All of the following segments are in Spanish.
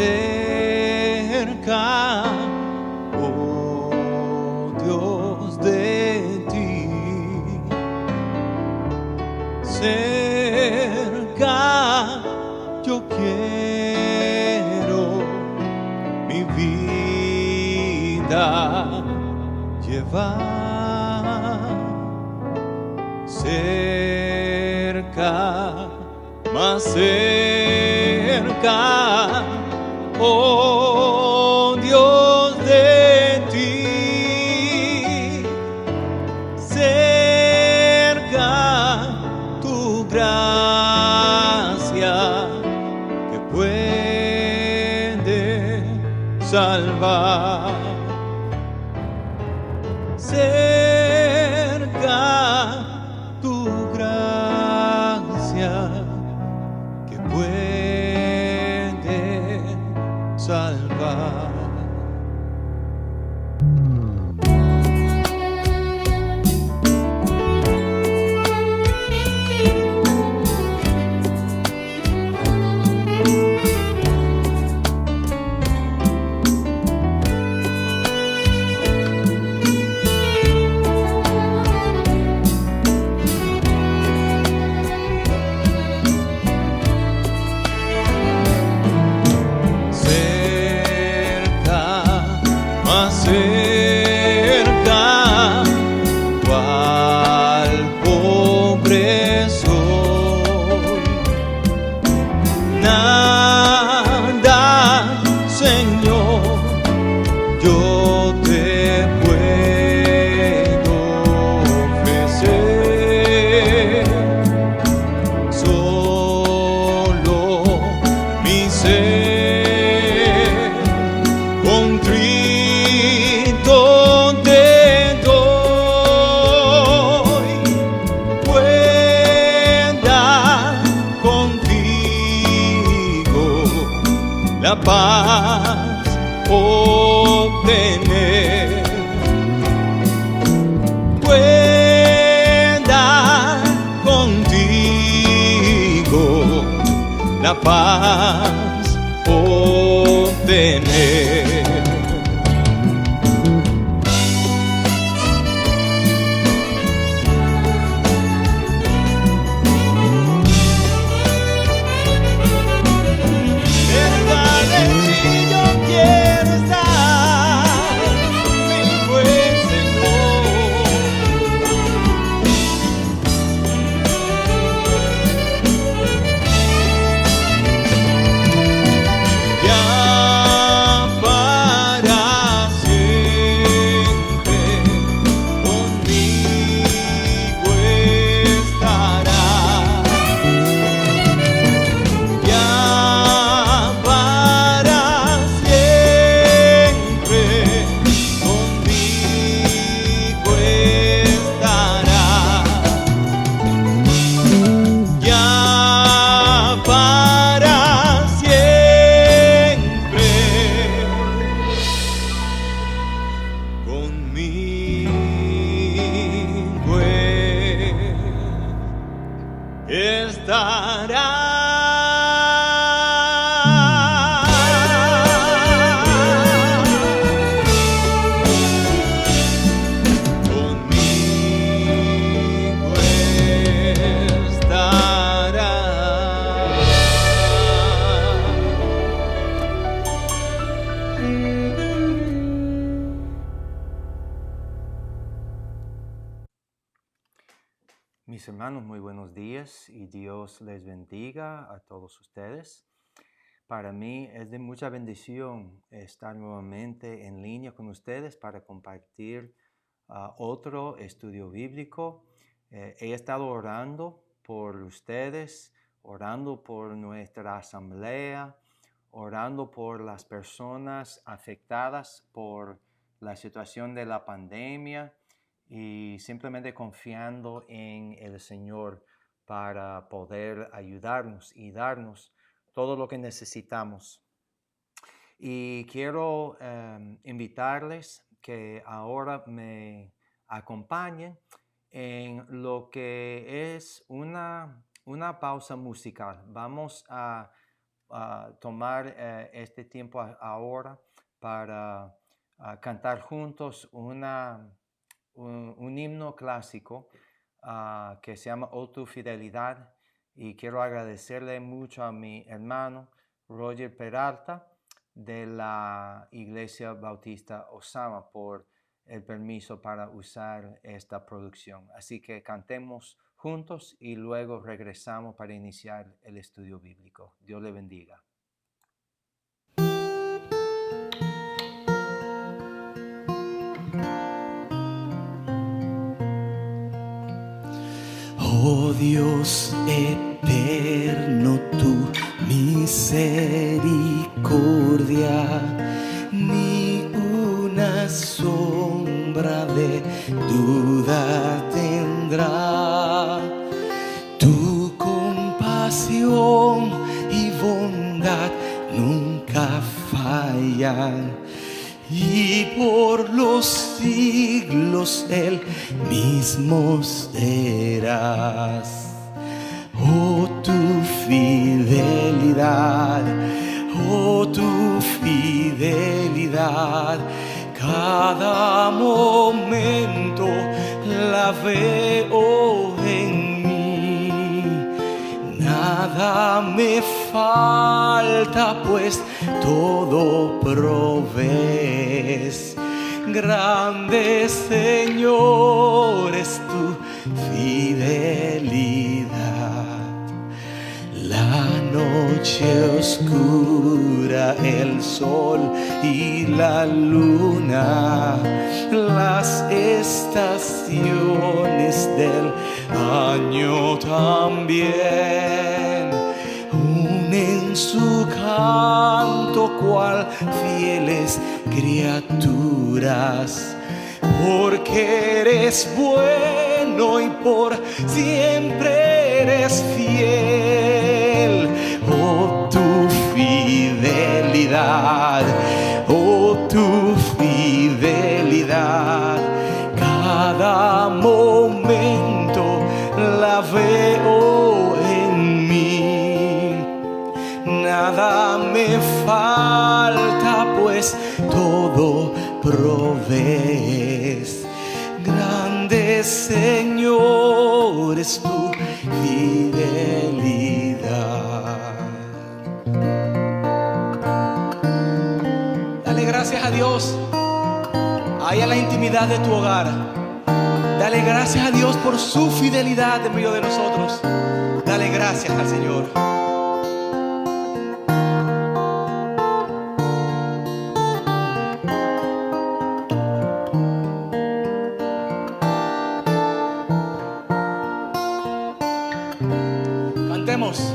cerca, oh Dios, de ti, cerca yo quiero mi vida llevar, cerca, más cerca, oh Dios, de ti, cerca tu gracia que puede salvar, cerca tu gracia que puede salvar. Más cerca, cual pobre soy, nada, Señor, yo te puedo ofrecer, solo mi ser contrito te doy, pueda contigo la paz obtener, pueda contigo la paz obtener. Cerca de ti yo quiero estar, mi buen Señor. Ya para siempre conmigo estarás. Ya para siempre conmigo estarás. Ya para siempre conmigo Mis hermanos, muy buenos días y Dios les bendiga a todos ustedes. Para mí es de mucha bendición estar nuevamente en línea con ustedes para compartir otro estudio bíblico. He estado orando por ustedes, orando por nuestra asamblea, orando por las personas afectadas por la situación de la pandemia y simplemente confiando en el Señor para poder ayudarnos y darnos todo lo que necesitamos. Y quiero invitarles que ahora me acompañen en lo que es una pausa musical. Vamos a tomar este tiempo ahora para cantar juntos un himno clásico que se llama Oh tu fidelidad, y quiero agradecerle mucho a mi hermano Roger Peralta de la Iglesia Bautista Osama por el permiso para usar esta producción. Así que cantemos juntos y luego regresamos para iniciar el estudio bíblico. Dios le bendiga. Oh Dios eterno, tu misericordia ni una sombra de duda tendrá. Tu compasión y bondad nunca fallan, y por los siglos el mismo serás. Oh tu fidelidad, oh tu fidelidad, cada momento la veo en mí. Nada me falta, pues todo provees. Grande, Señor, es tu fidelidad. La noche oscura, el sol y la luna, las estaciones del año también unen su canto cual fieles criaturas, porque eres bueno y por siempre eres fiel. Oh tu fidelidad, oh tu fidelidad, cada momento la veo en mí. Nada me falta, pues todo provees. Grande, Señor, es tu fidelidad. Dale gracias a Dios ahí en la intimidad de tu hogar. Dale gracias a Dios por su fidelidad en medio de nosotros. Dale gracias al Señor. Cantemos.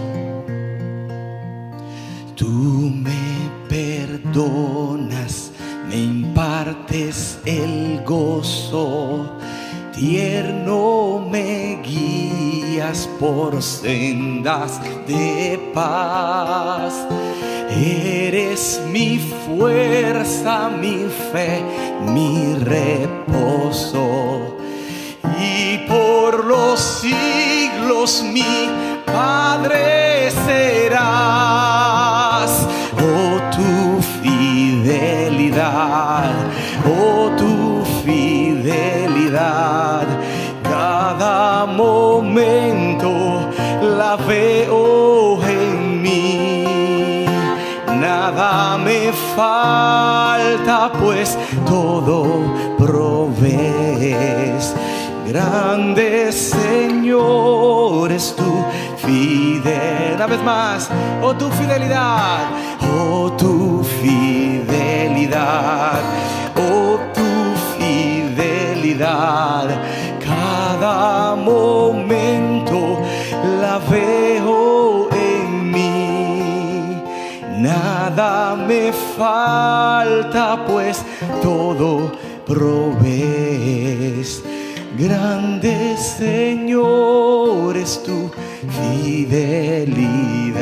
Tú me perdonas, me impartes el gozo, tierno me guías por sendas de paz. Eres mi fuerza, mi fe, mi reposo, y por los siglos mi Padre serás. Oh tu fidelidad, oh tu fidelidad, cada momento la veo en mí. Nada me falta, pues todo provees. Grande, Señor, es tu fidelidad. Una vez más, oh tu fidelidad, oh tu fidelidad, oh tu fidelidad, cada momento la veo en mí. Nada me falta, pues todo provees. Grande, Señor, es tu fidelidad.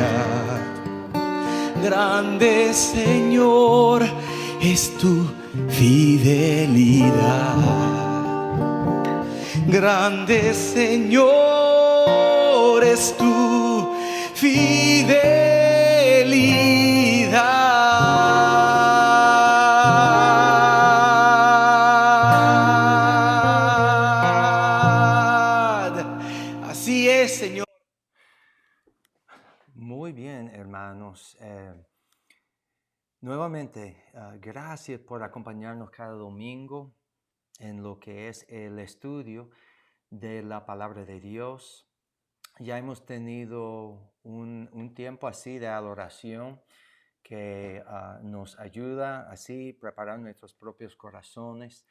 Grande, Señor, es tu fidelidad. Grande, Señor, es tu fidelidad. hermanos, nuevamente, gracias por acompañarnos cada domingo en lo que es el estudio de la palabra de Dios. Ya hemos tenido un tiempo así de adoración que nos ayuda así a preparar nuestros propios corazones,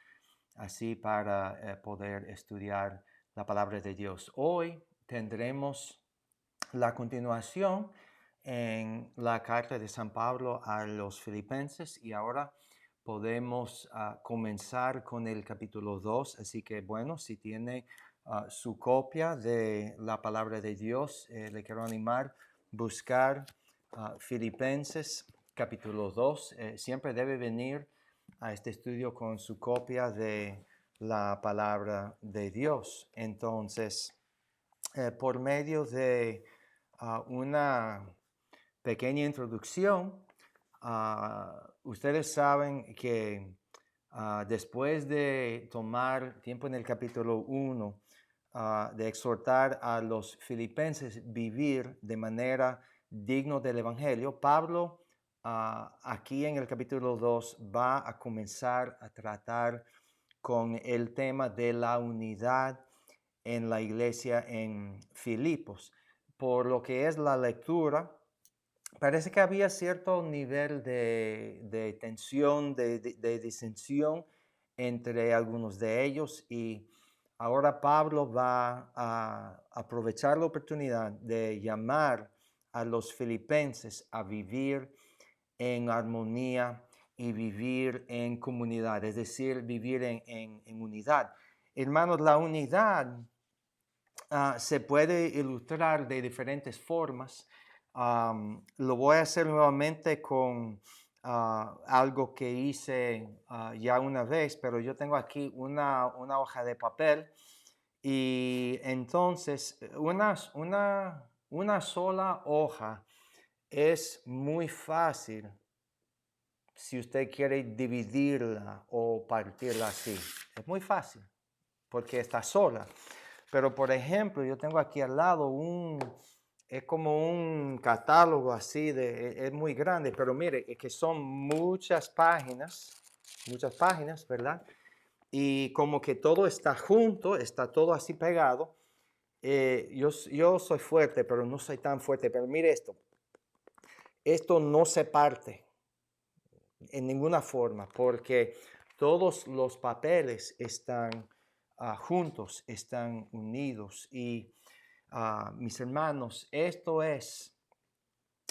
así para poder estudiar la palabra de Dios. Hoy tendremos la continuación en la carta de San Pablo a los Filipenses y ahora podemos comenzar con el capítulo 2. Así que bueno, si tiene su copia de la palabra de Dios, le quiero animar a buscar Filipenses capítulo 2. Siempre debe venir a este estudio con su copia de la palabra de Dios. Entonces, por medio de una pequeña introducción, ustedes saben que después de tomar tiempo en el capítulo 1, de exhortar a los filipenses vivir de manera digno del Evangelio, Pablo aquí en el capítulo 2 va a comenzar a tratar con el tema de la unidad en la iglesia en Filipos. Por lo que es la lectura, parece que había cierto nivel de tensión, de disensión entre algunos de ellos, y ahora Pablo va a aprovechar la oportunidad de llamar a los filipenses a vivir en armonía y vivir en comunidad, es decir, vivir en unidad. Hermanos, la unidad se puede ilustrar de diferentes formas. Lo voy a hacer nuevamente con algo que hice ya una vez, pero yo tengo aquí una hoja de papel y entonces una sola hoja es muy fácil si usted quiere dividirla o partirla así. Es muy fácil porque está sola. Pero, por ejemplo, yo tengo aquí al lado es como un catálogo así, es muy grande, pero mire, es que son muchas páginas, ¿verdad? Y como que todo está junto, está todo así pegado. Yo soy fuerte, pero no soy tan fuerte. Pero mire esto no se parte en ninguna forma, porque todos los papeles están juntos, están unidos. Y mis hermanos, esto es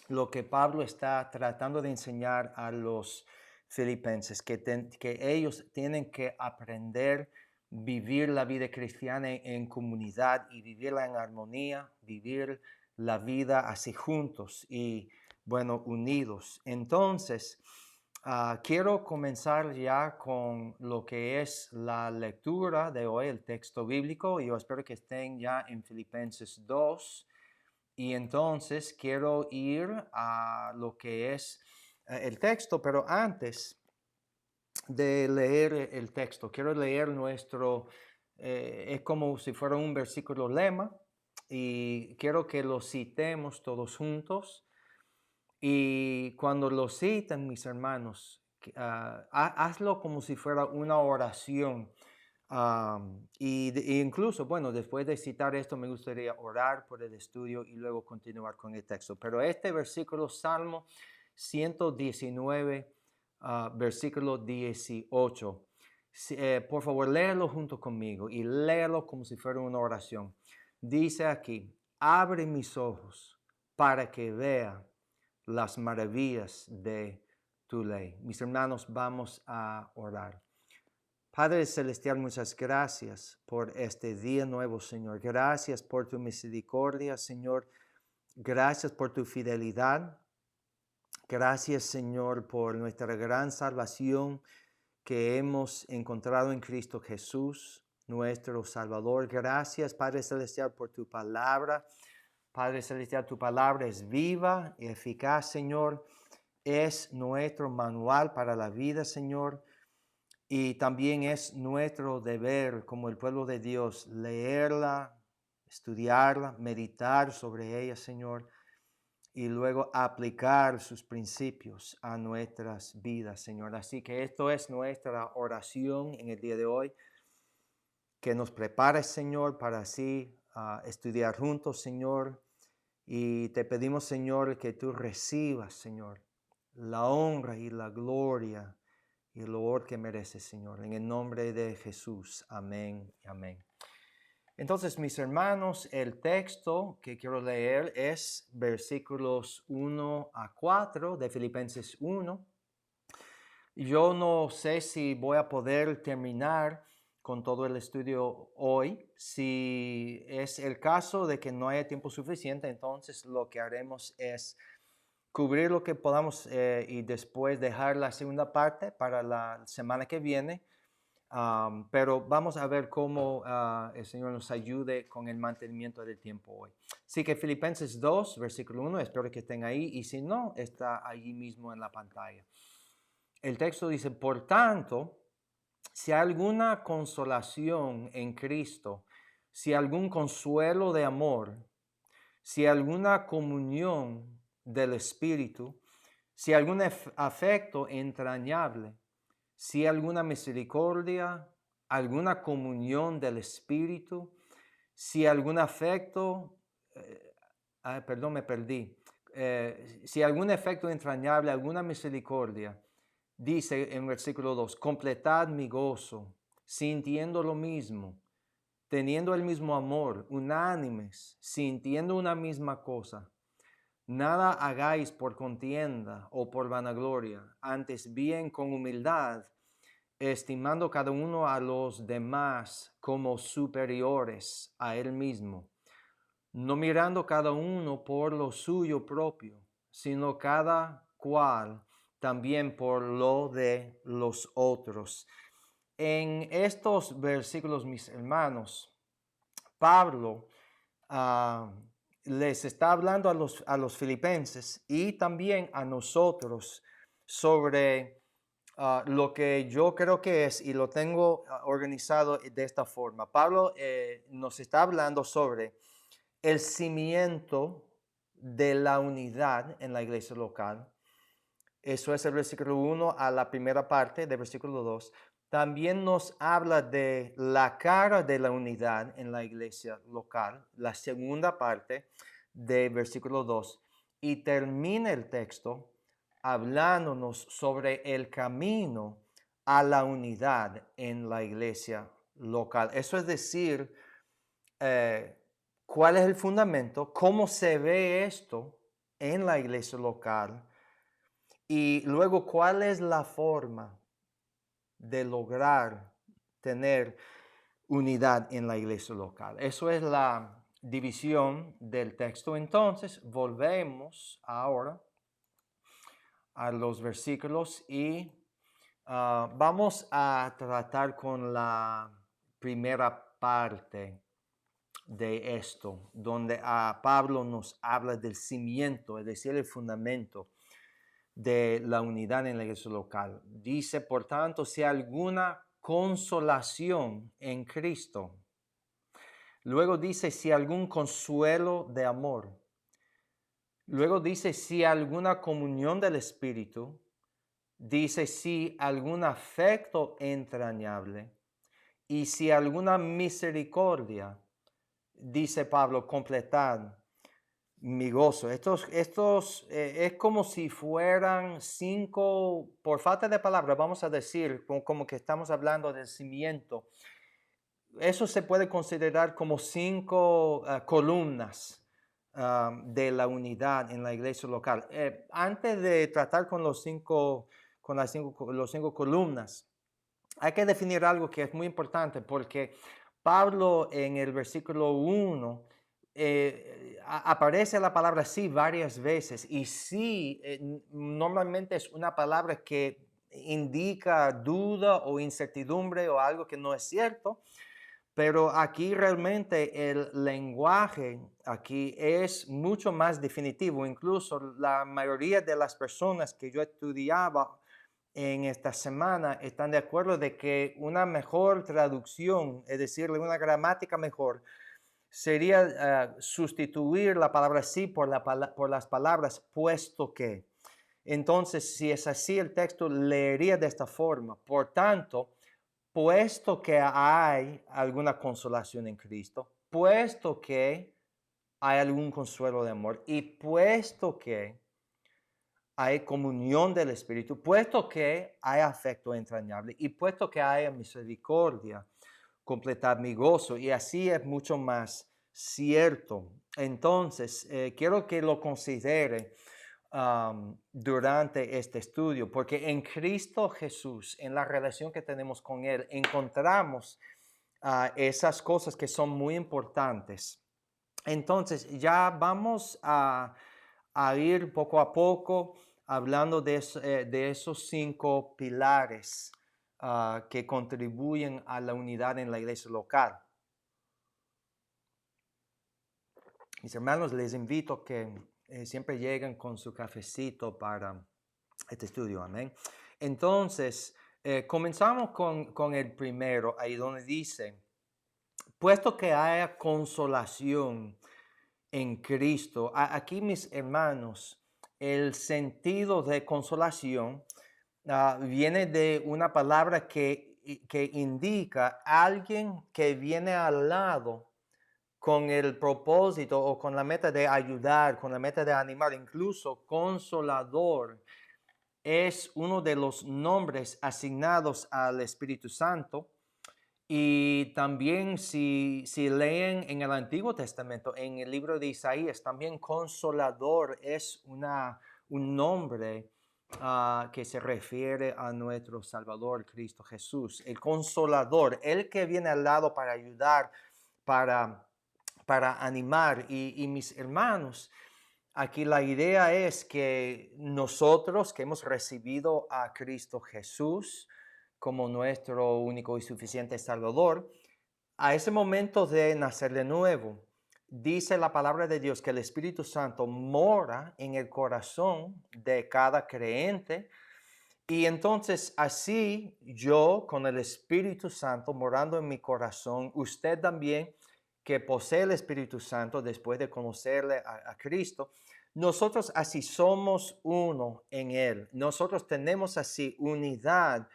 lo que Pablo está tratando de enseñar a los filipenses, que ellos tienen que aprender vivir la vida cristiana en comunidad y vivirla en armonía, vivir la vida así juntos y, bueno, unidos. Entonces, quiero comenzar ya con lo que es la lectura de hoy, el texto bíblico. Yo espero que estén ya en Filipenses 2. Y entonces quiero ir a lo que es el texto, pero antes de leer el texto, quiero leer es como si fuera un versículo lema, y quiero que lo citemos todos juntos. Y cuando lo citen, mis hermanos, hazlo como si fuera una oración. Incluso, bueno, después de citar esto, me gustaría orar por el estudio y luego continuar con el texto. Pero este versículo, Salmo 119, versículo 18. Por favor, léalo junto conmigo y léalo como si fuera una oración. Dice aquí: abre mis ojos para que vea las maravillas de tu ley. Mis hermanos, vamos a orar. Padre Celestial, muchas gracias por este día nuevo, Señor. Gracias por tu misericordia, Señor. Gracias por tu fidelidad. Gracias, Señor, por nuestra gran salvación que hemos encontrado en Cristo Jesús, nuestro Salvador. Gracias, Padre Celestial, por tu palabra. Padre Celestial, tu palabra es viva y eficaz, Señor. Es nuestro manual para la vida, Señor. Y también es nuestro deber como el pueblo de Dios leerla, estudiarla, meditar sobre ella, Señor. y luego aplicar sus principios a nuestras vidas, Señor. Así que esto es nuestra oración en el día de hoy, que nos prepares, Señor, para así estudiar juntos, Señor. Y te pedimos, Señor, que tú recibas, Señor, la honra y la gloria y el honor que mereces, Señor. En el nombre de Jesús. Amén y amén. Entonces, mis hermanos, el texto que quiero leer es versículos 1 a 4 de Filipenses 1. Yo no sé si voy a poder terminar con todo el estudio hoy. Si es el caso de que no haya tiempo suficiente, entonces lo que haremos es cubrir lo que podamos y después dejar la segunda parte para la semana que viene. Pero vamos a ver cómo el Señor nos ayude con el mantenimiento del tiempo hoy. Así que Filipenses 2, versículo 1, espero que estén ahí, y si no, está allí mismo en la pantalla. El texto dice: por tanto, si hay alguna consolación en Cristo, si algún consuelo de amor, si alguna comunión del Espíritu, si algún afecto entrañable, si alguna misericordia, alguna comunión del Espíritu, si algún afecto, perdón, me perdí, si algún afecto entrañable, alguna misericordia, dice en versículo 2, completad mi gozo, sintiendo lo mismo, teniendo el mismo amor, unánimes, sintiendo una misma cosa. Nada hagáis por contienda o por vanagloria, antes bien con humildad, estimando cada uno a los demás como superiores a él mismo, no mirando cada uno por lo suyo propio, sino cada cual también por lo de los otros. En estos versículos, mis hermanos, Pablo les está hablando a los filipenses y también a nosotros sobre lo que yo creo que es, y lo tengo organizado de esta forma. Pablo nos está hablando sobre el cimiento de la unidad en la iglesia local. Eso es el versículo 1 a la primera parte del versículo 2. También nos habla de la cara de la unidad en la iglesia local, la segunda parte del versículo 2. Y termina el texto hablándonos sobre el camino a la unidad en la iglesia local. Eso es decir, cuál es el fundamento, cómo se ve esto en la iglesia local, y luego cuál es la forma de lograr tener unidad en la iglesia local. Eso es la división del texto. Entonces, volvemos ahora a los versículos y vamos a tratar con la primera parte de esto, donde Pablo nos habla del cimiento, es decir, el fundamento de la unidad en la iglesia local. Dice, por tanto, si hay alguna consolación en Cristo. Luego dice, si algún consuelo de amor. Luego dice, si alguna comunión del Espíritu. Dice, si algún afecto entrañable. Y si alguna misericordia. Dice Pablo, completad mi gozo. Estos es como si fueran 5, por falta de palabras, vamos a decir, como que estamos hablando del cimiento. Eso se puede considerar como 5 columnas de la unidad en la iglesia local. Antes de tratar con los 5 columnas, hay que definir algo que es muy importante, porque Pablo en el versículo 1 aparece la palabra sí varias veces, y sí normalmente es una palabra que indica duda o incertidumbre o algo que no es cierto, pero aquí realmente el lenguaje aquí es mucho más definitivo. Incluso la mayoría de las personas que yo estudiaba en esta semana están de acuerdo de que una mejor traducción, es decir, una gramática mejor, sería sustituir la palabra sí por las palabras puesto que. Entonces, si es así, el texto leería de esta forma. Por tanto, puesto que hay alguna consolación en Cristo, puesto que hay algún consuelo de amor y puesto que hay comunión del Espíritu, puesto que hay afecto entrañable y puesto que hay misericordia, completad mi gozo, y así es mucho más cierto. Entonces, quiero que lo considere durante este estudio, porque en Cristo Jesús, en la relación que tenemos con Él, encontramos esas cosas que son muy importantes. Entonces, ya vamos a ir poco a poco hablando de esos 5 pilares que contribuyen a la unidad en la iglesia local. Mis hermanos, les invito a que siempre lleguen con su cafecito para este estudio, amén. Entonces, comenzamos con el primero, ahí donde dice, puesto que haya consolación en Cristo. Aquí, mis hermanos, el sentido de consolación viene de una palabra que indica alguien que viene al lado con el propósito o con la meta de ayudar, con la meta de animar. Incluso consolador es uno de los nombres asignados al Espíritu Santo. Y también si leen en el Antiguo Testamento, en el libro de Isaías, también consolador es un nombre que se refiere a nuestro Salvador Cristo Jesús. El consolador, el que viene al lado para ayudar, para animar. Y mis hermanos, aquí la idea es que nosotros que hemos recibido a Cristo Jesús como nuestro único y suficiente Salvador, a ese momento de nacer de nuevo, dice la palabra de Dios que el Espíritu Santo mora en el corazón de cada creyente. Y entonces así yo, con el Espíritu Santo morando en mi corazón, usted también que posee el Espíritu Santo después de conocerle a Cristo, nosotros así somos uno en Él. Nosotros tenemos así unidad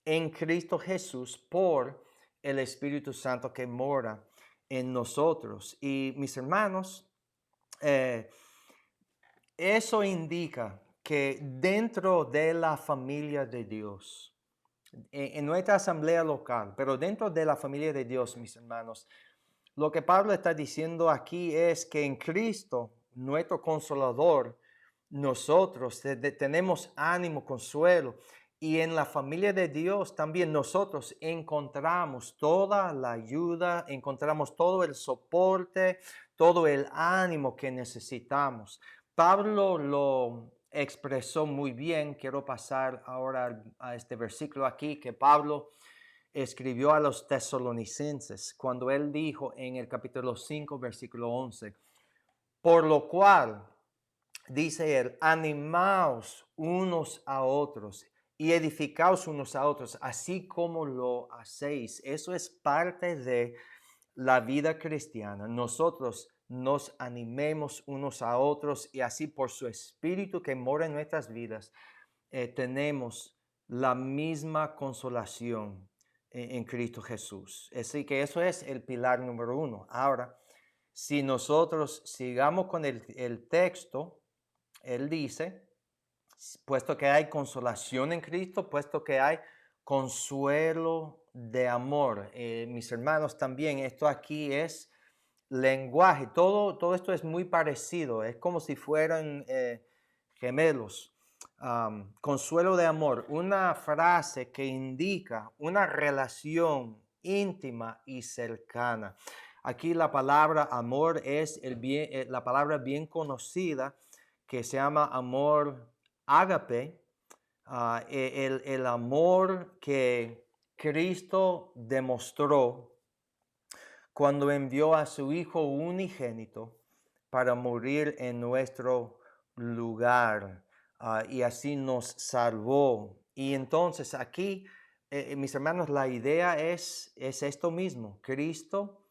en Cristo Jesús por el Espíritu Santo que mora en nosotros. Y mis hermanos, eso indica que dentro de la familia de Dios, en nuestra asamblea local, pero dentro de la familia de Dios, mis hermanos, lo que Pablo está diciendo aquí es que en Cristo, nuestro consolador, nosotros tenemos ánimo, consuelo. Y en la familia de Dios también nosotros encontramos toda la ayuda, encontramos todo el soporte, todo el ánimo que necesitamos. Pablo lo expresó muy bien. Quiero pasar ahora a este versículo aquí que Pablo escribió a los tesalonicenses cuando él dijo en el capítulo 5, versículo 11, por lo cual, dice él, animaos unos a otros y edificaos unos a otros, así como lo hacéis. Eso es parte de la vida cristiana. Nosotros nos animemos unos a otros y así por su Espíritu que mora en nuestras vidas, tenemos la misma consolación en Cristo Jesús. Así que eso es el pilar número 1. Ahora, si nosotros sigamos con el texto, él dice, puesto que hay consolación en Cristo, puesto que hay consuelo de amor. Mis hermanos, también esto aquí es lenguaje. Todo esto es muy parecido. Es como si fueran gemelos. Consuelo de amor, una frase que indica una relación íntima y cercana. Aquí la palabra amor es la palabra bien conocida que se llama amor ágape, el amor que Cristo demostró cuando envió a su Hijo unigénito para morir en nuestro lugar. Y así nos salvó. Y entonces aquí, mis hermanos, la idea es esto mismo. Cristo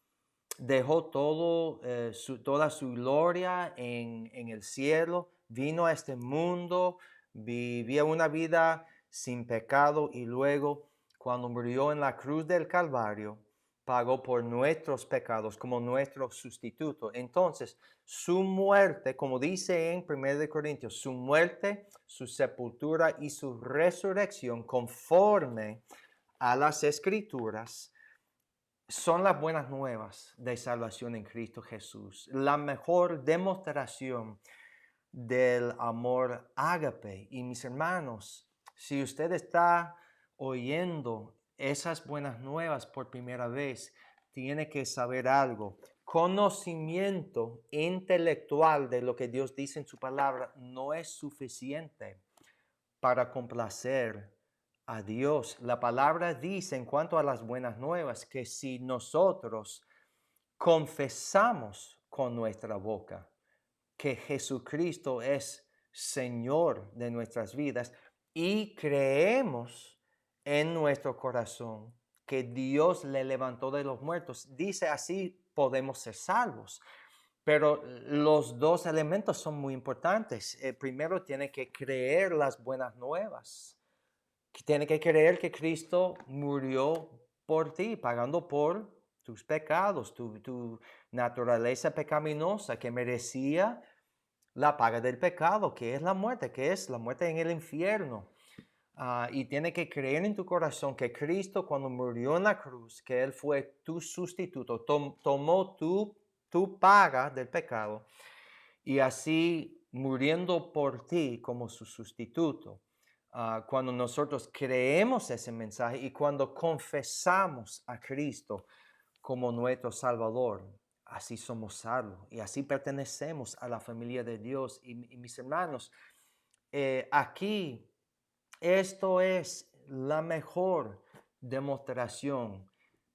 dejó toda su gloria en el cielo, vino a este mundo, vivía una vida sin pecado y luego cuando murió en la cruz del Calvario, pagó por nuestros pecados como nuestro sustituto. Entonces, su muerte, como dice en 1 Corintios, su muerte, su sepultura y su resurrección conforme a las Escrituras son las buenas nuevas de salvación en Cristo Jesús, la mejor demostración del amor ágape. Y mis hermanos, si usted está oyendo esas buenas nuevas por primera vez, tiene que saber algo. Conocimiento intelectual de lo que Dios dice en su palabra no es suficiente para complacer a Dios. La palabra dice en cuanto a las buenas nuevas que si nosotros confesamos con nuestra boca que Jesucristo es Señor de nuestras vidas y creemos en nuestro corazón que Dios le levantó de los muertos, dice así podemos ser salvos. Pero los dos elementos son muy importantes. Primero tiene que creer las buenas nuevas. Tiene que creer que Cristo murió por ti, pagando por tus pecados, tu naturaleza pecaminosa que merecía la paga del pecado, que es la muerte en el infierno. Y tiene que creer en tu corazón que Cristo cuando murió en la cruz, que Él fue tu sustituto, tomó tu paga del pecado y así muriendo por ti como su sustituto. Cuando nosotros creemos ese mensaje y cuando confesamos a Cristo como nuestro Salvador, así somos salvos y así pertenecemos a la familia de Dios. Y mis hermanos, aquí esto es la mejor demostración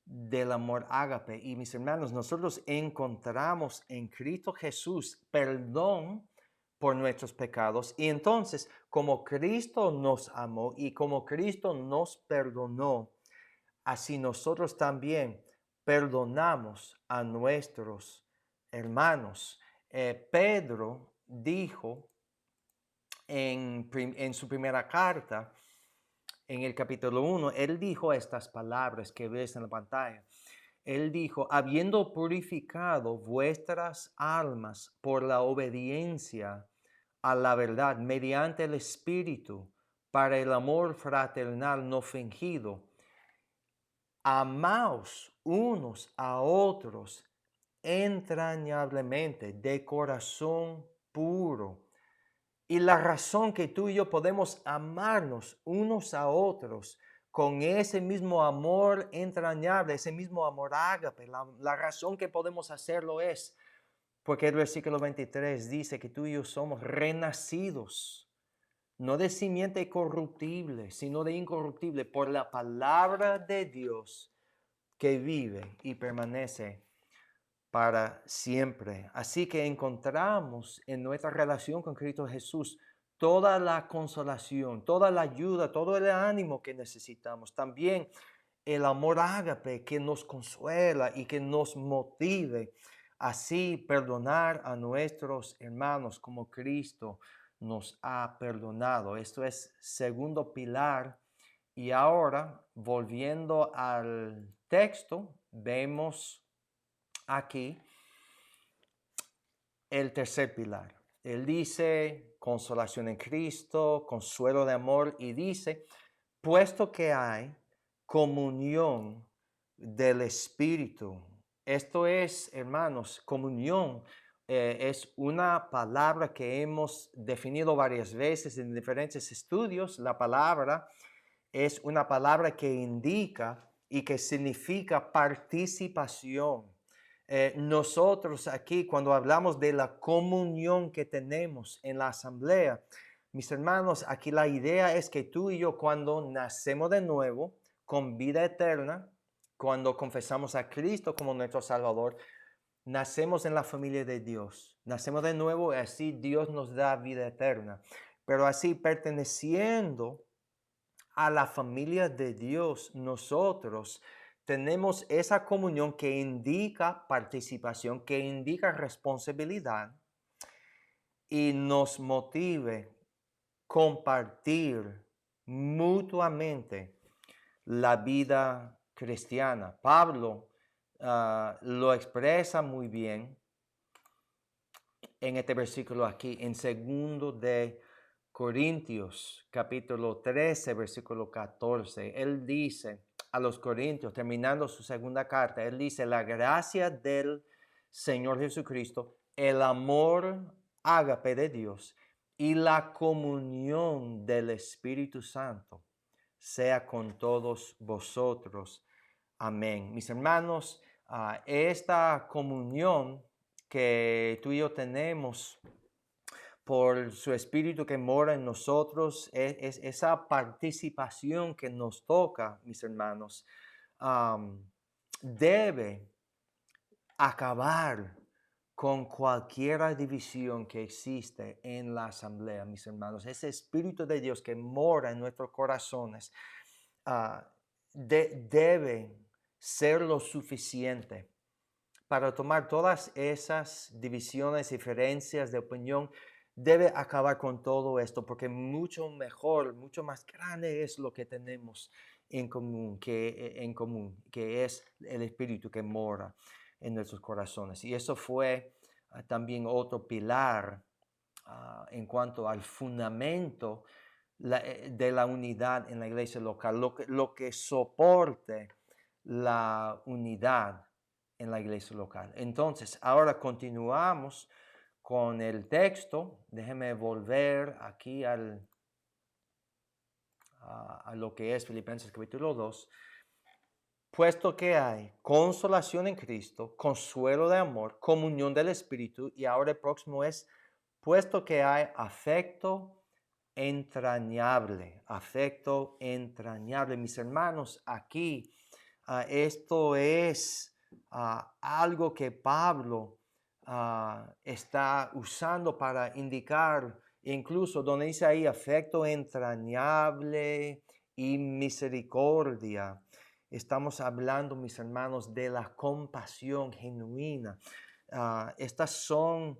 del amor ágape. Y mis hermanos, nosotros encontramos en Cristo Jesús perdón por nuestros pecados. Y entonces, como Cristo nos amó y como Cristo nos perdonó, así nosotros también perdonamos a nuestros hermanos. Pedro dijo en su primera carta, en el capítulo 1, él dijo estas palabras que ves en la pantalla. Él dijo, habiendo purificado vuestras almas por la obediencia a la verdad mediante el Espíritu, para el amor fraternal no fingido, amaos unos a otros entrañablemente, de corazón puro. Y la razón que tú y yo podemos amarnos unos a otros con ese mismo amor entrañable, ese mismo amor ágape, la razón que podemos hacerlo es porque el versículo 23 dice que tú y yo somos renacidos, no de simiente corruptible, sino de incorruptible, por la palabra de Dios que vive y permanece para siempre. Así que encontramos en nuestra relación con Cristo Jesús toda la consolación, toda la ayuda, todo el ánimo que necesitamos. También el amor ágape que nos consuela y que nos motive así perdonar a nuestros hermanos como Cristo nos ha perdonado. Esto es segundo pilar. Y ahora, volviendo al texto, vemos aquí el tercer pilar. Él dice consolación en Cristo, consuelo de amor y dice, puesto que hay comunión del Espíritu. Esto es, hermanos, comunión es una palabra que hemos definido varias veces en diferentes estudios. La palabra es una palabra que indica y que significa participación. Nosotros aquí, cuando hablamos de la comunión que tenemos en la asamblea, mis hermanos, aquí la idea es que tú y yo, cuando nacemos de nuevo, con vida eterna, cuando confesamos a Cristo como nuestro Salvador, nacemos en la familia de Dios. Nacemos de nuevo y así Dios nos da vida eterna. Pero así, perteneciendo a la familia de Dios, nosotros tenemos esa comunión que indica participación, que indica responsabilidad y nos motive compartir mutuamente la vida cristiana. Pablo lo expresa muy bien en este versículo aquí, en 2 de Corintios, capítulo 13, versículo 14. Él dice a los Corintios, terminando su segunda carta, él dice, la gracia del Señor Jesucristo, el amor ágape de Dios y la comunión del Espíritu Santo sea con todos vosotros. Amén. Mis hermanos, esta comunión que tú y yo tenemos por su Espíritu que mora en nosotros, es esa participación que nos toca, mis hermanos, debe acabar con cualquier división que existe en la asamblea, mis hermanos. Ese Espíritu de Dios que mora en nuestros corazones debe ser lo suficiente para tomar todas esas divisiones, diferencias de opinión. Debe acabar con todo esto, porque mucho mejor, mucho más grande es lo que tenemos en común, que es el Espíritu que mora en nuestros corazones. Y eso fue también otro pilar en cuanto al fundamento de la unidad en la iglesia local, lo que soporte la unidad en la iglesia local. Entonces, ahora continuamos con el texto. Déjeme volver aquí a lo que es Filipenses capítulo 2. Puesto que hay consolación en Cristo, consuelo de amor, comunión del Espíritu, y ahora el próximo es, puesto que hay afecto entrañable, afecto entrañable. Mis hermanos, aquí esto es algo que Pablo está usando para indicar, incluso donde dice ahí afecto entrañable y misericordia. Estamos hablando, mis hermanos, de la compasión genuina. Estas son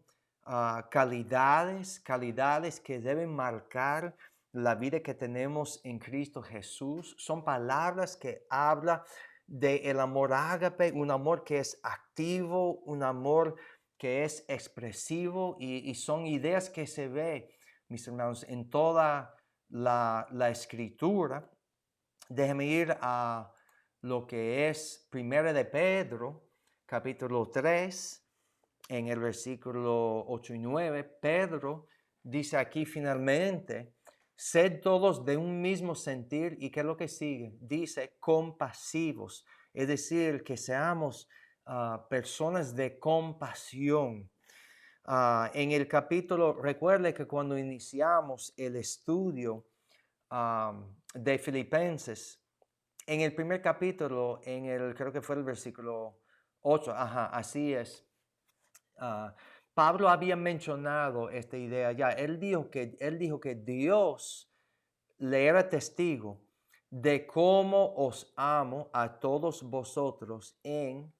calidades que deben marcar la vida que tenemos en Cristo Jesús. Son palabras que hablan del amor ágape, un amor que es activo, un amor que es expresivo, y son ideas que se ve, mis hermanos, en toda la Escritura. Déjenme ir a lo que es 1 de Pedro, capítulo 3, en el versículo 8 y 9. Pedro dice aquí finalmente, sed todos de un mismo sentir. ¿Y qué es lo que sigue? Dice compasivos, es decir, que seamos personas de compasión. En el capítulo, recuerde que cuando iniciamos el estudio de Filipenses, en el primer capítulo, creo que fue el versículo 8, así es. Pablo había mencionado esta idea ya. Él dijo que Dios le era testigo de cómo os amo a todos vosotros en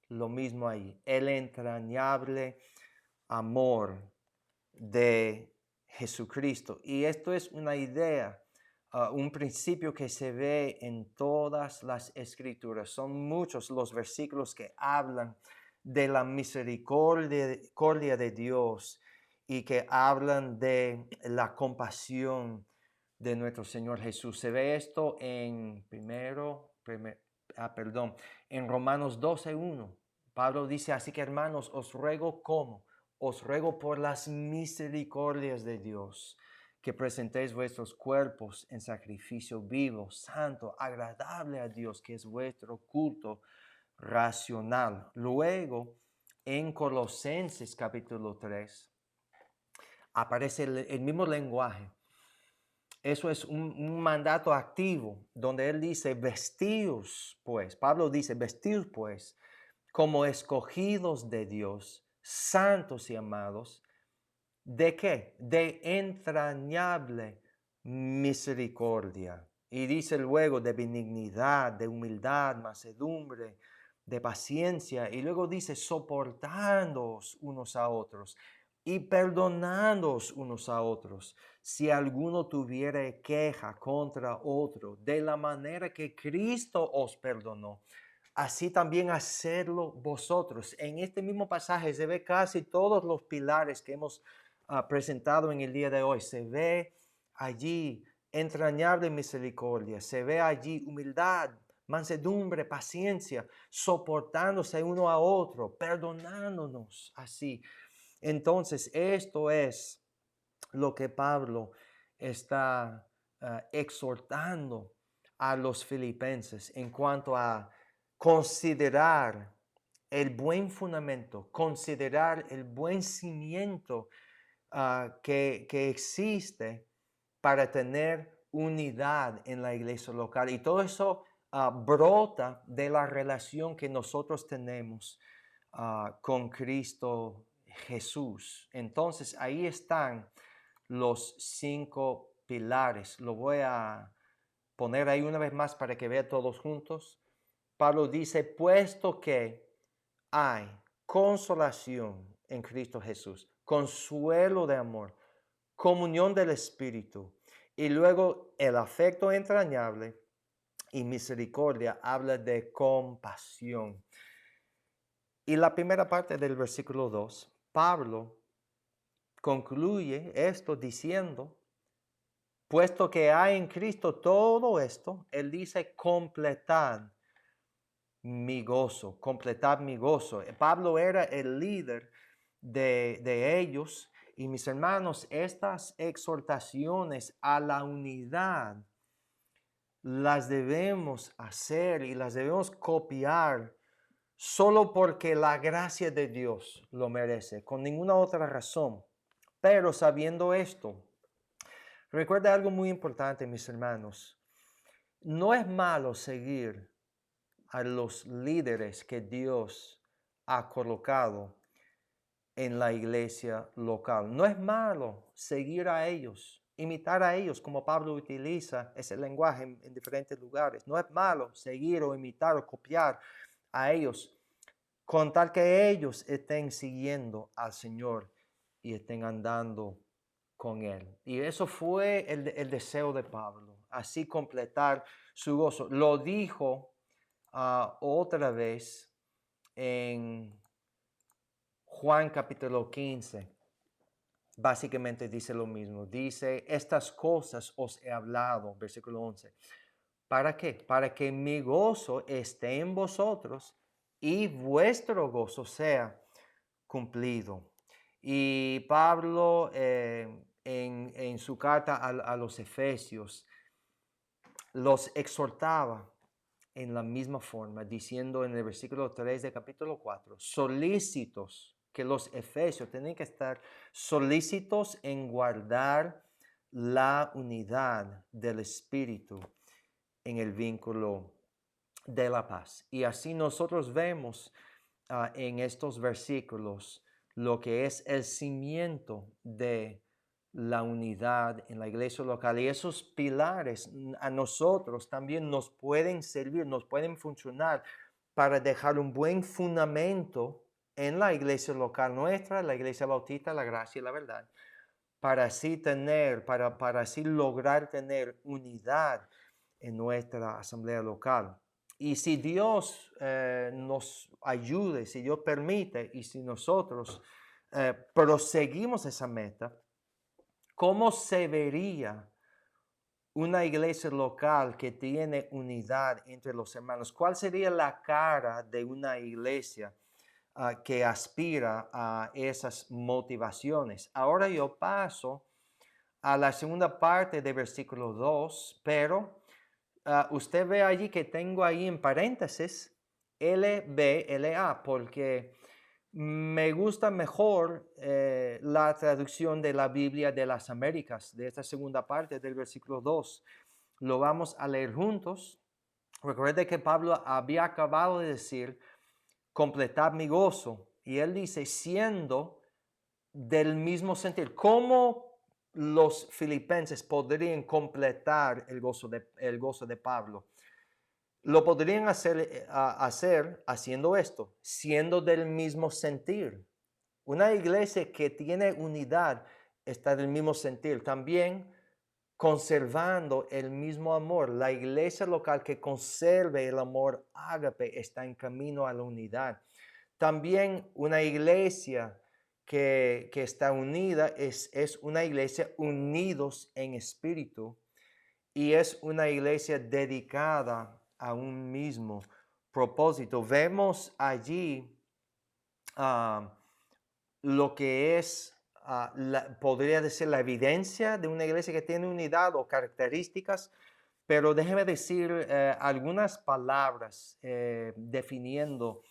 lo mismo ahí, el entrañable amor de Jesucristo. Y esto es una idea, un principio que se ve en todas las Escrituras. Son muchos los versículos que hablan de la misericordia de Dios y que hablan de la compasión de nuestro Señor Jesús. Se ve esto en en Romanos 12:1. Pablo dice, así que hermanos, os ruego por las misericordias de Dios, que presentéis vuestros cuerpos en sacrificio vivo, santo, agradable a Dios, que es vuestro culto racional. Luego, en Colosenses capítulo 3, aparece el mismo lenguaje. Eso es un mandato activo, donde él dice, vestíos pues, Pablo dice, vestíos pues, como escogidos de Dios, santos y amados. ¿De qué? De entrañable misericordia. Y dice luego de benignidad, de humildad, mansedumbre, de paciencia. Y luego dice soportándoos unos a otros y perdonándoos unos a otros. Si alguno tuviere queja contra otro, de la manera que Cristo os perdonó, así también hacedlo vosotros. En este mismo pasaje se ve casi todos los pilares que hemos presentado en el día de hoy. Se ve allí entrañable misericordia, se ve allí humildad, mansedumbre, paciencia, soportándose uno a otro, perdonándonos así. Entonces, esto es lo que Pablo está exhortando a los filipenses en cuanto a considerar el buen fundamento, considerar el buen cimiento que existe para tener unidad en la iglesia local. Y todo eso brota de la relación que nosotros tenemos con Cristo Jesús. Entonces ahí están los 5 pilares. Lo voy a poner ahí una vez más para que vean todos juntos. Pablo dice, puesto que hay consolación en Cristo Jesús, consuelo de amor, comunión del Espíritu, y luego el afecto entrañable y misericordia habla de compasión. Y la primera parte del versículo 2, Pablo concluye esto diciendo, puesto que hay en Cristo todo esto, él dice, completad mi gozo, completad mi gozo. Pablo era el líder de ellos. Y mis hermanos, estas exhortaciones a la unidad las debemos hacer y las debemos copiar solo porque la gracia de Dios lo merece, con ninguna otra razón. Pero sabiendo esto, recuerda algo muy importante, mis hermanos. No es malo seguir a los líderes que Dios ha colocado en la iglesia local. No es malo seguir a ellos, imitar a ellos, como Pablo utiliza ese lenguaje en diferentes lugares. No es malo seguir o imitar o copiar a ellos, con tal que ellos estén siguiendo al Señor y estén andando con Él. Y eso fue el deseo de Pablo, así completar su gozo. Lo dijo otra vez en Juan capítulo 15, básicamente dice lo mismo. Dice, estas cosas os he hablado, versículo 11. ¿Para qué? Para que mi gozo esté en vosotros y vuestro gozo sea cumplido. Y Pablo en su carta a los Efesios los exhortaba en la misma forma, diciendo en el versículo 3 de capítulo 4, solícitos, que los efesios tienen que estar solícitos en guardar la unidad del Espíritu en el vínculo de la paz. Y así nosotros vemos en estos versículos lo que es el cimiento de la unidad en la iglesia local. Y esos pilares a nosotros también nos pueden servir, nos pueden funcionar para dejar un buen fundamento en la iglesia local nuestra, la iglesia bautista, la gracia y la verdad, para así tener, para así lograr tener unidad en nuestra asamblea local. Y si Dios nos ayude, si Dios permite, y si nosotros proseguimos esa meta, ¿cómo se vería una iglesia local que tiene unidad entre los hermanos? ¿Cuál sería la cara de una iglesia que aspira a esas motivaciones? Ahora yo paso a la segunda parte del versículo 2, pero usted ve allí que tengo ahí en paréntesis LBLA, porque me gusta mejor la traducción de la Biblia de las Américas, de esta segunda parte del versículo 2. Lo vamos a leer juntos. Recuerde que Pablo había acabado de decir, completad mi gozo. Y él dice, siendo del mismo sentir. ¿Cómo los filipenses podrían completar el gozo de Pablo? Lo podrían hacer haciendo esto, siendo del mismo sentir. Una iglesia que tiene unidad está del mismo sentir. También conservando el mismo amor. La iglesia local que conserve el amor ágape está en camino a la unidad. También una iglesia que está unida es una iglesia unidos en espíritu y es una iglesia dedicada a un mismo propósito. Vemos allí lo que es, podría decir, la evidencia de una iglesia que tiene unidad o características, pero déjeme decir algunas palabras definiendo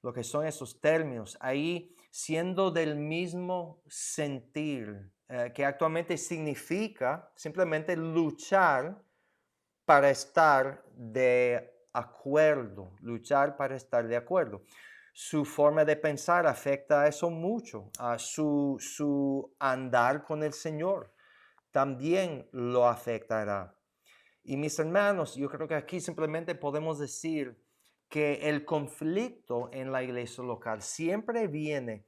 lo que son esos términos. Ahí, siendo del mismo sentir, que actualmente significa simplemente luchar para estar de acuerdo, luchar para estar de acuerdo. Su forma de pensar afecta a eso mucho, a su andar con el Señor también lo afectará. Y mis hermanos, yo creo que aquí simplemente podemos decir que el conflicto en la iglesia local siempre viene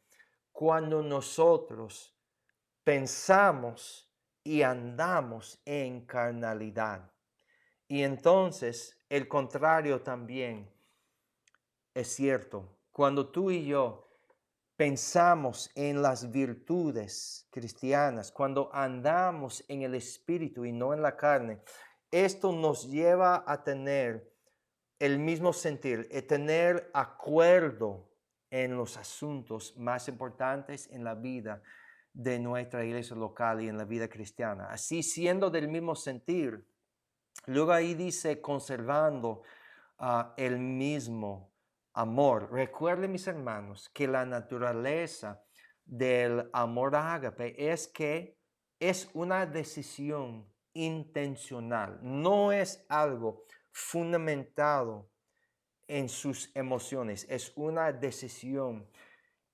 cuando nosotros pensamos y andamos en carnalidad. Y entonces el contrario también es cierto. Cuando tú y yo pensamos en las virtudes cristianas, cuando andamos en el espíritu y no en la carne, esto nos lleva a tener el mismo sentir, a tener acuerdo en los asuntos más importantes en la vida de nuestra iglesia local y en la vida cristiana. Así, siendo del mismo sentir, luego ahí dice conservando el mismo amor. Recuerden, mis hermanos, que la naturaleza del amor ágape es que es una decisión intencional, no es algo fundamentado en sus emociones, es una decisión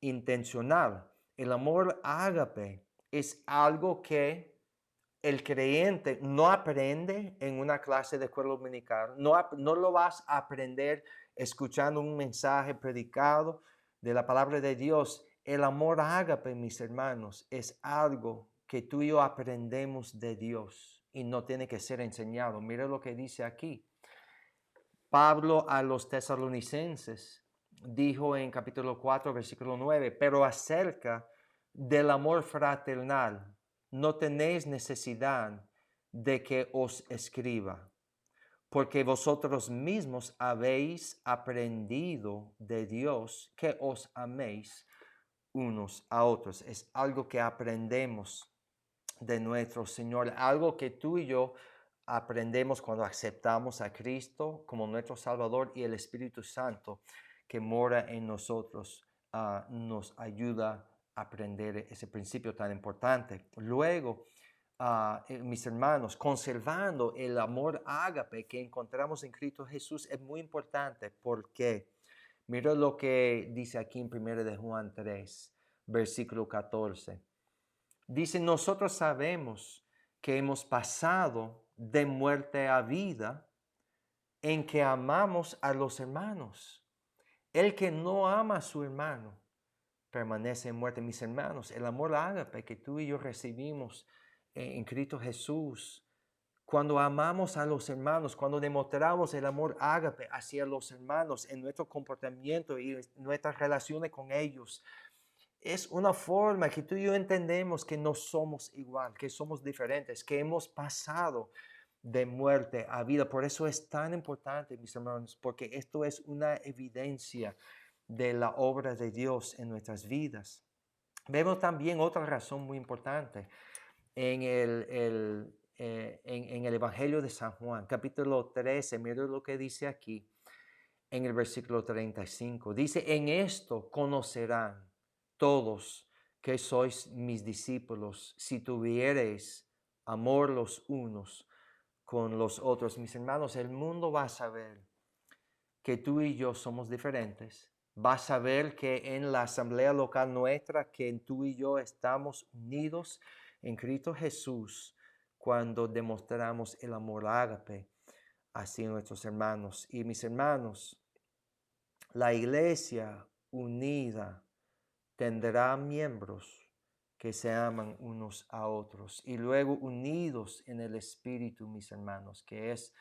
intencional. El amor ágape es algo que el creyente no aprende en una clase de escuela dominical, no lo vas a aprender escuchando un mensaje predicado de la palabra de Dios. El amor ágape, mis hermanos, es algo que tú y yo aprendemos de Dios y no tiene que ser enseñado. Mira lo que dice aquí. Pablo a los tesalonicenses dijo en capítulo 4, versículo 9, pero acerca del amor fraternal, no tenéis necesidad de que os escriba, porque vosotros mismos habéis aprendido de Dios que os améis unos a otros. Es algo que aprendemos de nuestro Señor, algo que tú y yo aprendemos cuando aceptamos a Cristo como nuestro Salvador, y el Espíritu Santo que mora en nosotros nos ayuda a aprender ese principio tan importante. Luego, mis hermanos, conservando el amor ágape que encontramos en Cristo Jesús es muy importante porque mira lo que dice aquí en 1 de Juan 3, versículo 14. Dice, nosotros sabemos que hemos pasado de muerte a vida en que amamos a los hermanos. El que no ama a su hermano permanece en muerte. Mis hermanos, el amor ágape que tú y yo recibimos en Cristo Jesús, cuando amamos a los hermanos, cuando demostramos el amor ágape hacia los hermanos en nuestro comportamiento y nuestras relaciones con ellos, es una forma que tú y yo entendemos que no somos igual, que somos diferentes, que hemos pasado de muerte a vida. Por eso es tan importante, mis hermanos, porque esto es una evidencia de la obra de Dios en nuestras vidas. Vemos también otra razón muy importante en el Evangelio de San Juan, capítulo 13. Mira lo que dice aquí en el versículo 35. Dice, en esto conocerán todos que sois mis discípulos, si tuviereis amor los unos con los otros. Mis hermanos, el mundo va a saber que tú y yo somos diferentes. Va a saber que en la asamblea local nuestra, que tú y yo estamos unidos en Cristo Jesús cuando demostramos el amor ágape hacia nuestros hermanos. Y mis hermanos, la iglesia unida tendrá miembros que se aman unos a otros y luego unidos en el Espíritu, mis hermanos, que es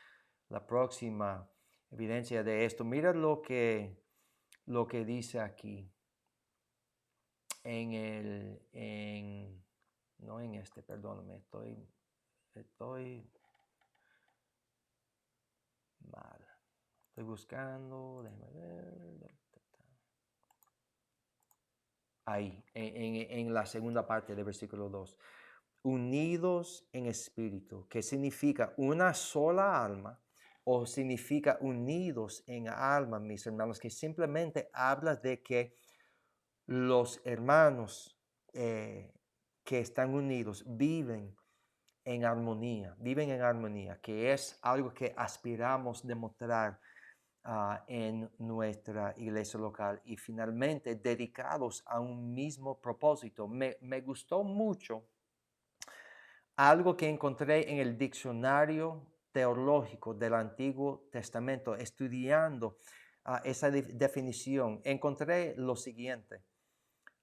la próxima evidencia de esto. Mira lo que dice aquí no en este, perdóname, estoy mal. Estoy buscando, déjame ver. Ahí, en la segunda parte del versículo 2. Unidos en espíritu, que significa una sola alma, o significa unidos en alma, mis hermanos, que simplemente habla de que los hermanos que están unidos viven en armonía, que es algo que aspiramos demostrar en nuestra iglesia local y finalmente dedicados a un mismo propósito. Me gustó mucho algo que encontré en el diccionario teológico del Antiguo Testamento, estudiando esa definición. Encontré lo siguiente.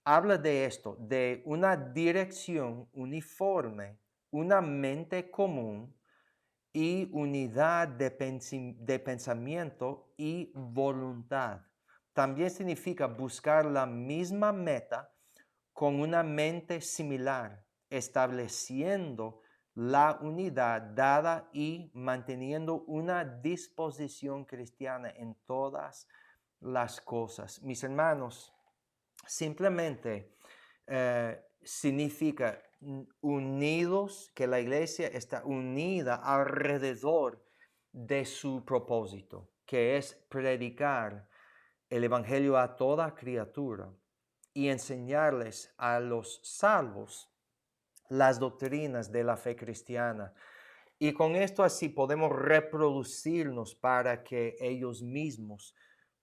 Habla de esto, de una dirección uniforme, una mente común, y unidad de pensamiento y voluntad. También significa buscar la misma meta con una mente similar, estableciendo la unidad dada y manteniendo una disposición cristiana en todas las cosas. Mis hermanos, simplemente significa unidos, que la iglesia está unida alrededor de su propósito, que es predicar el evangelio a toda criatura y enseñarles a los salvos las doctrinas de la fe cristiana. Y con esto así podemos reproducirnos para que ellos mismos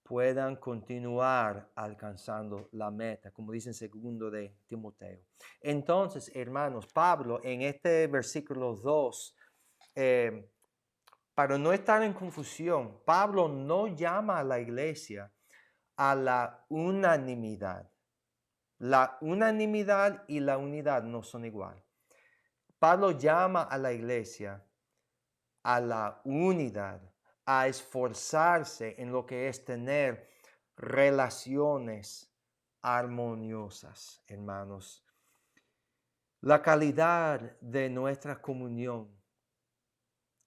puedan continuar alcanzando la meta, como dice en 2 de Timoteo. Entonces, hermanos, Pablo en este versículo 2, para no estar en confusión, Pablo no llama a la iglesia a la unanimidad. La unanimidad y la unidad no son igual. Pablo llama a la iglesia a la unidad, a esforzarse en lo que es tener relaciones armoniosas, hermanos. La calidad de nuestra comunión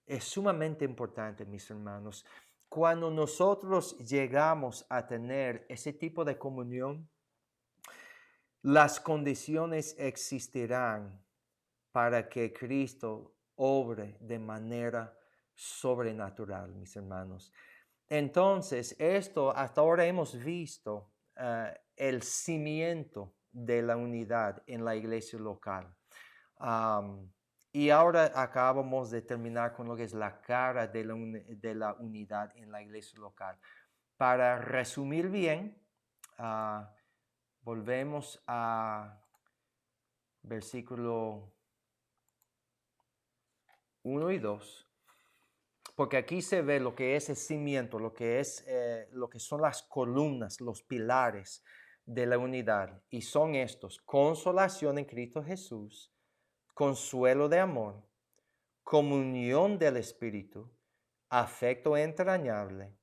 es sumamente importante, mis hermanos. Cuando nosotros llegamos a tener ese tipo de comunión, las condiciones existirán para que Cristo obre de manera sobrenatural, mis hermanos. Entonces, esto hasta ahora hemos visto el cimiento de la unidad en la iglesia local. Y ahora acabamos de terminar con lo que es la cara de la unidad en la iglesia local. Para resumir bien, volvemos a versículo 1 y 2, porque aquí se ve lo que es el cimiento, lo que son las columnas, los pilares de la unidad. Y son estos: consolación en Cristo Jesús, consuelo de amor, comunión del Espíritu, afecto entrañable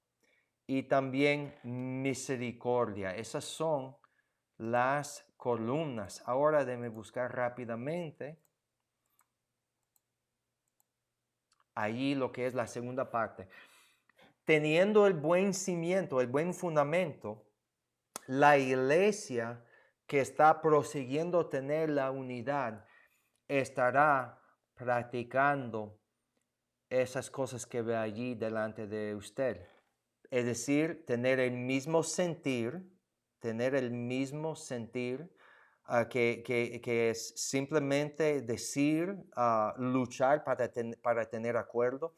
y también misericordia. Esas son las columnas. Ahora déjeme buscar rápidamente allí lo que es la segunda parte. Teniendo el buen cimiento, el buen fundamento, la iglesia que está prosiguiendo tener la unidad estará practicando esas cosas que ve allí delante de usted. Es decir, tener el mismo sentir, que es simplemente decir, luchar para tener acuerdo.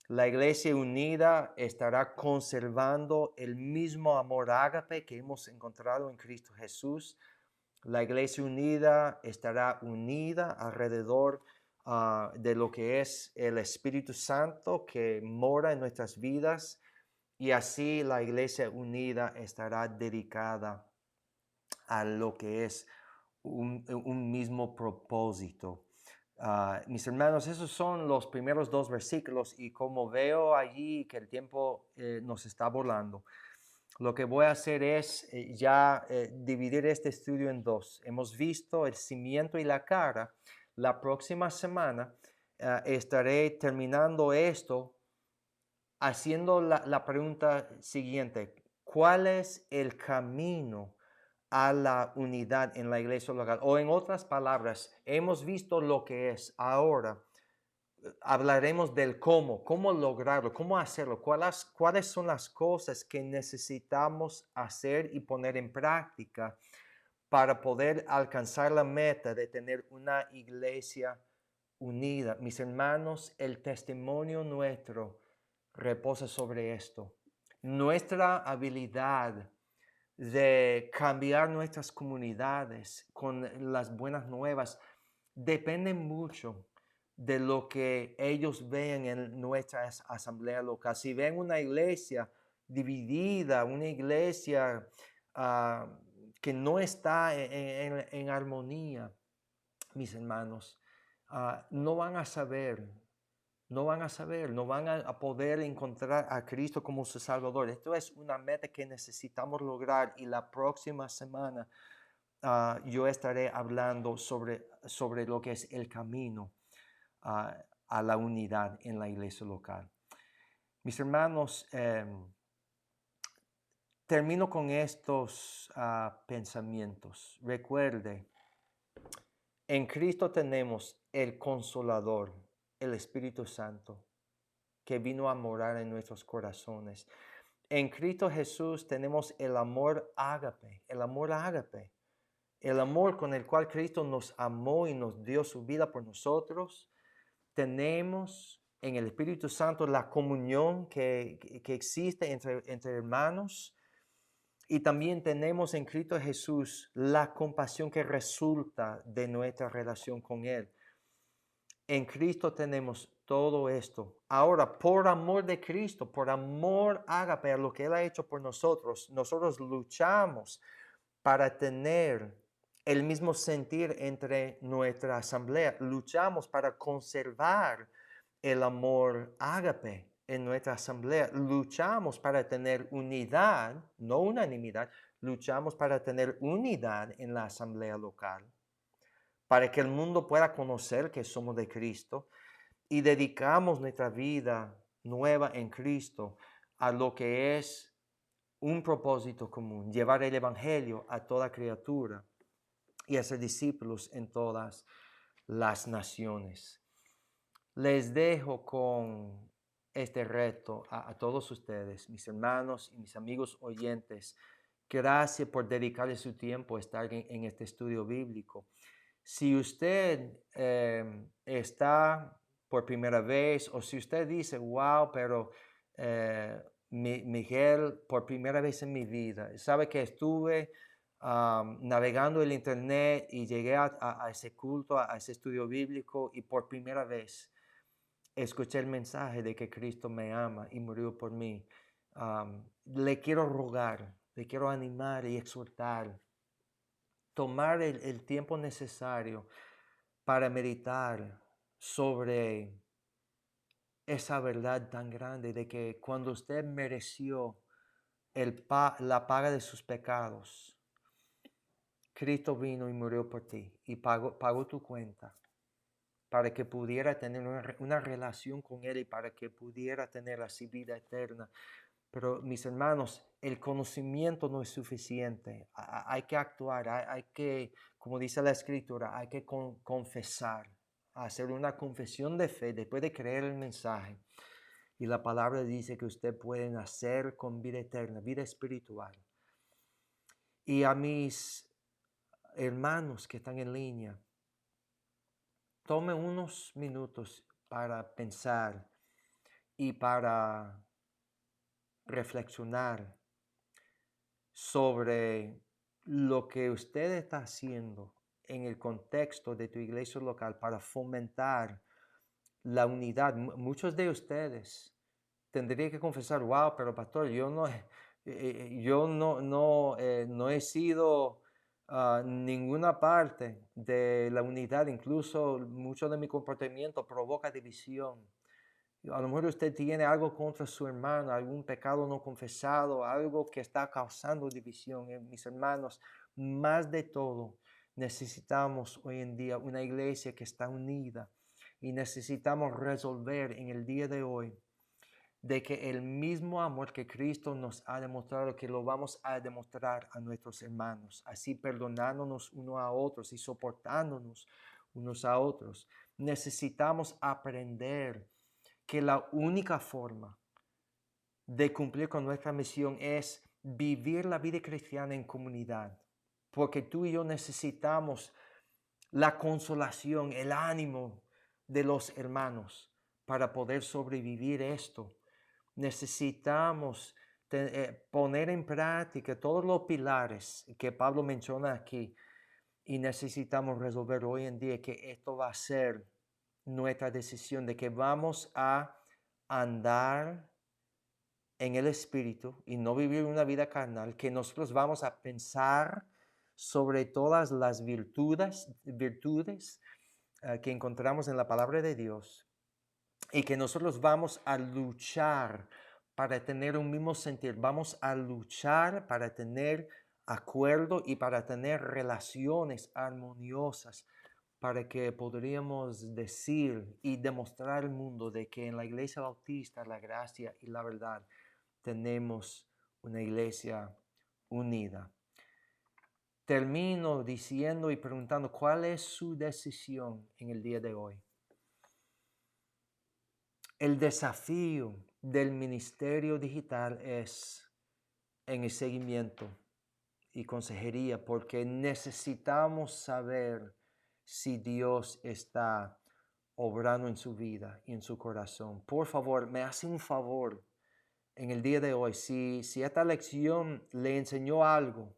La iglesia unida estará conservando el mismo amor ágape que hemos encontrado en Cristo Jesús. La iglesia unida estará unida alrededor de lo que es el Espíritu Santo que mora en nuestras vidas, y así la iglesia unida estará dedicada a lo que es un mismo propósito. Mis hermanos, esos son los primeros 2 versículos, y como veo allí que el tiempo nos está volando, lo que voy a hacer es dividir este estudio en 2. Hemos visto el cimiento y la cara. La próxima semana estaré terminando esto haciendo la pregunta siguiente: ¿cuál es el camino a la unidad en la iglesia local? O en otras palabras, hemos visto lo que es. Ahora hablaremos del cómo lograrlo, cómo hacerlo, cuáles son las cosas que necesitamos hacer y poner en práctica para poder alcanzar la meta de tener una iglesia unida. Mis hermanos, el testimonio nuestro reposa sobre esto. Nuestra habilidad de cambiar nuestras comunidades con las buenas nuevas depende mucho de lo que ellos ven en nuestra asamblea local. Si ven una iglesia dividida, una iglesia que no está en armonía, mis hermanos, no van a saber, no van a poder encontrar a Cristo como su Salvador. Esto es una meta que necesitamos lograr, y la próxima semana yo estaré hablando sobre lo que es el camino a la unidad en la iglesia local. Mis hermanos, termino con estos pensamientos. Recuerde, en Cristo tenemos el Consolador, el Espíritu Santo, que vino a morar en nuestros corazones. En Cristo Jesús tenemos el amor ágape, el amor con el cual Cristo nos amó y nos dio su vida por nosotros. Tenemos en el Espíritu Santo la comunión que existe entre hermanos. Y también tenemos en Cristo Jesús la compasión que resulta de nuestra relación con Él. En Cristo tenemos todo esto. Ahora, por amor de Cristo, por amor ágape a lo que Él ha hecho por nosotros, nosotros luchamos para tener el mismo sentir entre nuestra asamblea. Luchamos para conservar el amor ágape en nuestra asamblea. Luchamos para tener unidad, no unanimidad. Luchamos para tener unidad en la asamblea local, para que el mundo pueda conocer que somos de Cristo, y dedicamos nuestra vida nueva en Cristo a lo que es un propósito común: llevar el evangelio a toda criatura y hacer discípulos en todas las naciones. Les dejo con este reto a todos ustedes, mis hermanos y mis amigos oyentes. Gracias por dedicarle su tiempo a estar en este estudio bíblico. Si usted está por primera vez, o si usted dice, wow, pero Miguel, por primera vez en mi vida, sabe que estuve navegando el internet y llegué a ese culto, a ese estudio bíblico, y por primera vez escuché el mensaje de que Cristo me ama y murió por mí. Le quiero rogar, le quiero animar y exhortar. Tomar el tiempo necesario para meditar sobre esa verdad tan grande de que cuando usted mereció la paga de sus pecados, Cristo vino y murió por ti y pagó tu cuenta para que pudiera tener una relación con Él y para que pudiera tener así vida eterna. Pero mis hermanos, el conocimiento no es suficiente. Hay que actuar, hay que, como dice la Escritura, hay que confesar, hacer una confesión de fe después de creer el mensaje. Y la palabra dice que usted puede nacer con vida eterna, vida espiritual. Y a mis hermanos que están en línea, tome unos minutos para pensar y para reflexionar sobre lo que usted está haciendo en el contexto de tu iglesia local para fomentar la unidad. Muchos de ustedes tendrían que confesar, wow, pero pastor, no he sido ninguna parte de la unidad, incluso mucho de mi comportamiento provoca división. A lo mejor usted tiene algo contra su hermano, algún pecado no confesado, algo que está causando división. Mis hermanos, más de todo, necesitamos hoy en día una iglesia que está unida y necesitamos resolver en el día de hoy de que el mismo amor que Cristo nos ha demostrado, que lo vamos a demostrar a nuestros hermanos, así perdonándonos unos a otros y soportándonos unos a otros. Necesitamos aprender que la única forma de cumplir con nuestra misión es vivir la vida cristiana en comunidad, porque tú y yo necesitamos la consolación, el ánimo de los hermanos para poder sobrevivir esto. Necesitamos poner en práctica todos los pilares que Pablo menciona aquí y necesitamos resolver hoy en día que esto va a ser nuestra decisión de que vamos a andar en el Espíritu y no vivir una vida carnal, que nosotros vamos a pensar sobre todas las virtudes que encontramos en la palabra de Dios y que nosotros vamos a luchar para tener un mismo sentir, vamos a luchar para tener acuerdo y para tener relaciones armoniosas, para que podríamos decir y demostrar al mundo de que en la Iglesia Bautista, la gracia y la verdad, tenemos una iglesia unida. Termino diciendo y preguntando, ¿cuál es su decisión en el día de hoy? El desafío del ministerio digital es en el seguimiento y consejería, porque necesitamos saber si Dios está obrando en su vida y en su corazón. Por favor, me hace un favor en el día de hoy. Si esta lección le enseñó algo,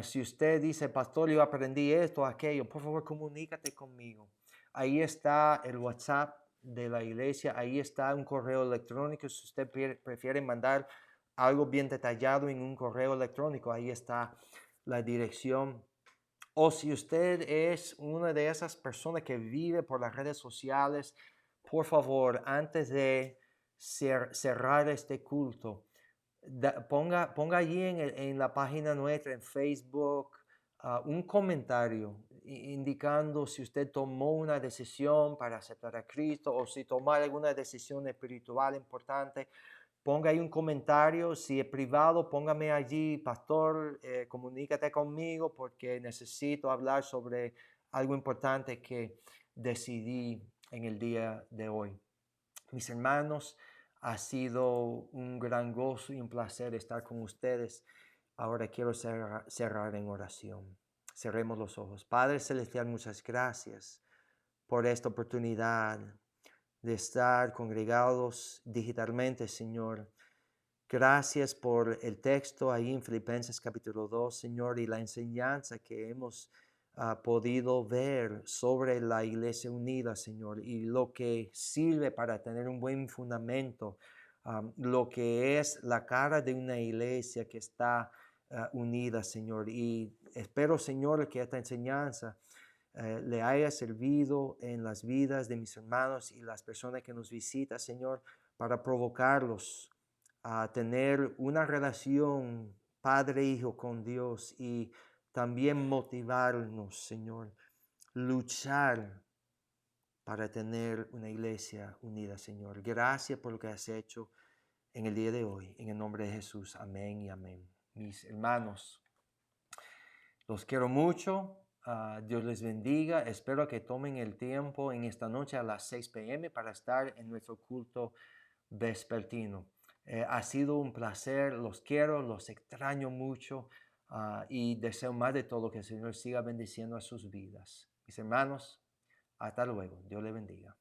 si usted dice, pastor, yo aprendí esto, aquello, por favor, comunícate conmigo. Ahí está el WhatsApp de la iglesia, ahí está un correo electrónico. Si usted prefiere mandar algo bien detallado en un correo electrónico, ahí está la dirección. O si usted es una de esas personas que vive por las redes sociales, por favor, antes de cerrar este culto, ponga allí en la página nuestra, en Facebook, un comentario indicando si usted tomó una decisión para aceptar a Cristo o si tomar alguna decisión espiritual importante. Ponga ahí un comentario. Si es privado, póngame allí, pastor, comunícate conmigo porque necesito hablar sobre algo importante que decidí en el día de hoy. Mis hermanos, ha sido un gran gozo y un placer estar con ustedes. Ahora quiero cerrar en oración. Cerremos los ojos. Padre Celestial, muchas gracias por esta oportunidad de estar congregados digitalmente, Señor. Gracias por el texto ahí en Filipenses capítulo 2, Señor, y la enseñanza que hemos podido ver sobre la iglesia unida, Señor, y lo que sirve para tener un buen fundamento, lo que es la cara de una iglesia que está unida, Señor. Y espero, Señor, que esta enseñanza le haya servido en las vidas de mis hermanos y las personas que nos visitan, Señor, para provocarlos a tener una relación padre-hijo con Dios y también motivarnos, Señor, luchar para tener una iglesia unida, Señor. Gracias por lo que has hecho en el día de hoy. En el nombre de Jesús, amén y amén. Mis hermanos, los quiero mucho. Dios les bendiga. Espero que tomen el tiempo en esta noche a las 6 p.m. para estar en nuestro culto vespertino. Ha sido un placer. Los quiero, los extraño mucho y deseo más de todo que el Señor siga bendiciendo a sus vidas. Mis hermanos, hasta luego. Dios les bendiga.